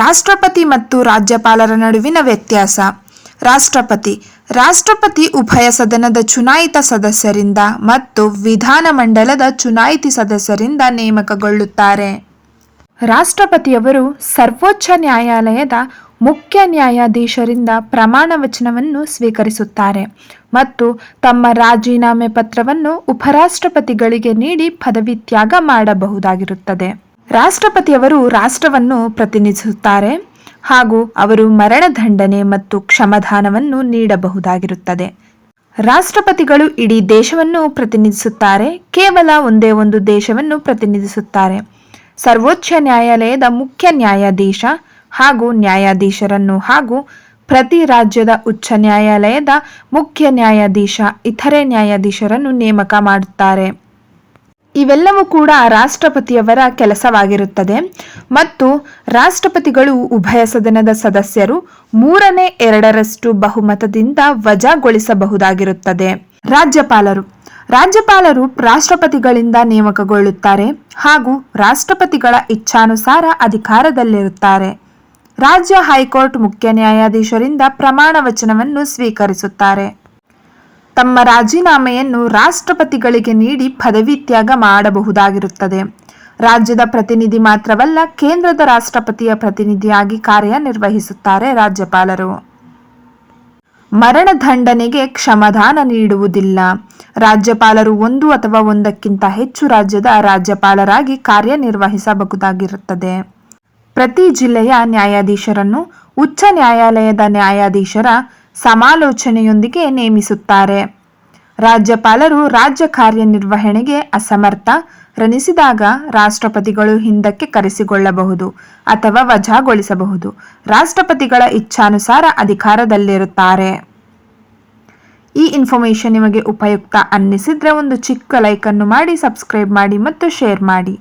ರಾಷ್ಟ್ರಪತಿ ಮತ್ತು ರಾಜ್ಯಪಾಲರ ನಡುವಿನ ವ್ಯತ್ಯಾಸ. ರಾಷ್ಟ್ರಪತಿ ಉಭಯ ಸದನದ ಚುನಾಯಿತ ಸದಸ್ಯರಿಂದ ಮತ್ತು ವಿಧಾನಮಂಡಲದ ಚುನಾಯಿತ ಸದಸ್ಯರಿಂದ ನೇಮಕಗೊಳ್ಳುತ್ತಾರೆ. ರಾಷ್ಟ್ರಪತಿಯವರು ಸರ್ವೋಚ್ಚ ನ್ಯಾಯಾಲಯದ ಮುಖ್ಯ ನ್ಯಾಯಾಧೀಶರಿಂದ ಪ್ರಮಾಣ ವಚನವನ್ನು ಸ್ವೀಕರಿಸುತ್ತಾರೆ ಮತ್ತು ತಮ್ಮ ರಾಜೀನಾಮೆ ಪತ್ರವನ್ನು ಉಪರಾಷ್ಟ್ರಪತಿಗಳಿಗೆ ನೀಡಿ ಪದವಿ ತ್ಯಾಗ ಮಾಡಬಹುದಾಗಿರುತ್ತದೆ. ರಾಷ್ಟ್ರಪತಿಯವರು ರಾಷ್ಟ್ರವನ್ನು ಪ್ರತಿನಿಧಿಸುತ್ತಾರೆ ಹಾಗೂ ಅವರು ಮರಣದಂಡನೆ ಮತ್ತು ಕ್ಷಮಾದಾನವನ್ನು ನೀಡಬಹುದಾಗಿರುತ್ತದೆ. ರಾಷ್ಟ್ರಪತಿಗಳು ಇಡೀ ದೇಶವನ್ನು ಪ್ರತಿನಿಧಿಸುತ್ತಾರೆ, ಕೇವಲ ಒಂದೇ ಒಂದು ದೇಶವನ್ನು ಪ್ರತಿನಿಧಿಸುತ್ತಾರೆ. ಸರ್ವೋಚ್ಚ ನ್ಯಾಯಾಲಯದ ಮುಖ್ಯ ನ್ಯಾಯಾಧೀಶ ಹಾಗೂ ನ್ಯಾಯಾಧೀಶರನ್ನು ಹಾಗೂ ಪ್ರತಿ ರಾಜ್ಯದ ಉಚ್ಚ ನ್ಯಾಯಾಲಯದ ಮುಖ್ಯ ನ್ಯಾಯಾಧೀಶ ಇತರೆ ನ್ಯಾಯಾಧೀಶರನ್ನು ನೇಮಕ ಮಾಡುತ್ತಾರೆ. ಇವೆಲ್ಲವೂ ಕೂಡ ರಾಷ್ಟ್ರಪತಿಯವರ ಕೆಲಸವಾಗಿರುತ್ತದೆ ಮತ್ತು ರಾಷ್ಟ್ರಪತಿಗಳು ಉಭಯ ಸದನದ ಸದಸ್ಯರು 2/3 ಬಹುಮತದಿಂದ ವಜಾಗೊಳಿಸಬಹುದಾಗಿರುತ್ತದೆ. ರಾಜ್ಯಪಾಲರು ರಾಷ್ಟ್ರಪತಿಗಳಿಂದ ನೇಮಕಗೊಳ್ಳುತ್ತಾರೆ ಹಾಗೂ ರಾಷ್ಟ್ರಪತಿಗಳ ಇಚ್ಛಾನುಸಾರ ಅಧಿಕಾರದಲ್ಲಿರುತ್ತಾರೆ. ರಾಜ್ಯ ಹೈಕೋರ್ಟ್ ಮುಖ್ಯ ನ್ಯಾಯಾಧೀಶರಿಂದ ಪ್ರಮಾಣ ವಚನವನ್ನು ಸ್ವೀಕರಿಸುತ್ತಾರೆ. ತಮ್ಮ ರಾಜೀನಾಮೆಯನ್ನು ರಾಷ್ಟ್ರಪತಿಗಳಿಗೆ ನೀಡಿ ಪದವಿ ತ್ಯಾಗ ಮಾಡಬಹುದಾಗಿರುತ್ತದೆ. ರಾಜ್ಯದ ಪ್ರತಿನಿಧಿ ಮಾತ್ರವಲ್ಲ, ಕೇಂದ್ರದ ರಾಷ್ಟ್ರಪತಿಯ ಪ್ರತಿನಿಧಿಯಾಗಿ ಕಾರ್ಯನಿರ್ವಹಿಸುತ್ತಾರೆ. ರಾಜ್ಯಪಾಲರು ಮರಣದಂಡನೆಗೆ ಕ್ಷಮಾದಾನ ನೀಡುವುದಿಲ್ಲ. ರಾಜ್ಯಪಾಲರು 1 ಅಥವಾ 1ಕ್ಕಿಂತ ಹೆಚ್ಚು ರಾಜ್ಯದ ರಾಜ್ಯಪಾಲರಾಗಿ ಕಾರ್ಯನಿರ್ವಹಿಸಬಹುದಾಗಿರುತ್ತದೆ. ಪ್ರತಿ ಜಿಲ್ಲೆಯ ನ್ಯಾಯಾಧೀಶರನ್ನು ಉಚ್ಚ ನ್ಯಾಯಾಲಯದ ನ್ಯಾಯಾಧೀಶರ ಸಮಾಲೋಚನೆಯೊಂದಿಗೆ ನೇಮಿಸುತ್ತಾರೆ. ರಾಜ್ಯಪಾಲರು ರಾಜ್ಯ ಕಾರ್ಯನಿರ್ವಹಣೆಗೆ ಅಸಮರ್ಥರೆನಿಸಿದಾಗ ರಾಷ್ಟ್ರಪತಿಗಳು ಹಿಂದಕ್ಕೆ ಕರೆಸಿಕೊಳ್ಳಬಹುದು ಅಥವಾ ವಜಾಗೊಳಿಸಬಹುದು. ರಾಷ್ಟ್ರಪತಿಗಳ ಇಚ್ಛಾನುಸಾರ ಅಧಿಕಾರದಲ್ಲಿರುತ್ತಾರೆ. ಈ ಇನ್ಫಾರ್ಮೇಷನ್ ನಿಮಗೆ ಉಪಯುಕ್ತ ಅನ್ನಿಸಿದ್ರೆ ಒಂದು ಚಿಕ್ಕ ಲೈಕ್ ಅನ್ನು ಮಾಡಿ, ಸಬ್ಸ್ಕ್ರೈಬ್ ಮಾಡಿ ಮತ್ತು ಶೇರ್ ಮಾಡಿ.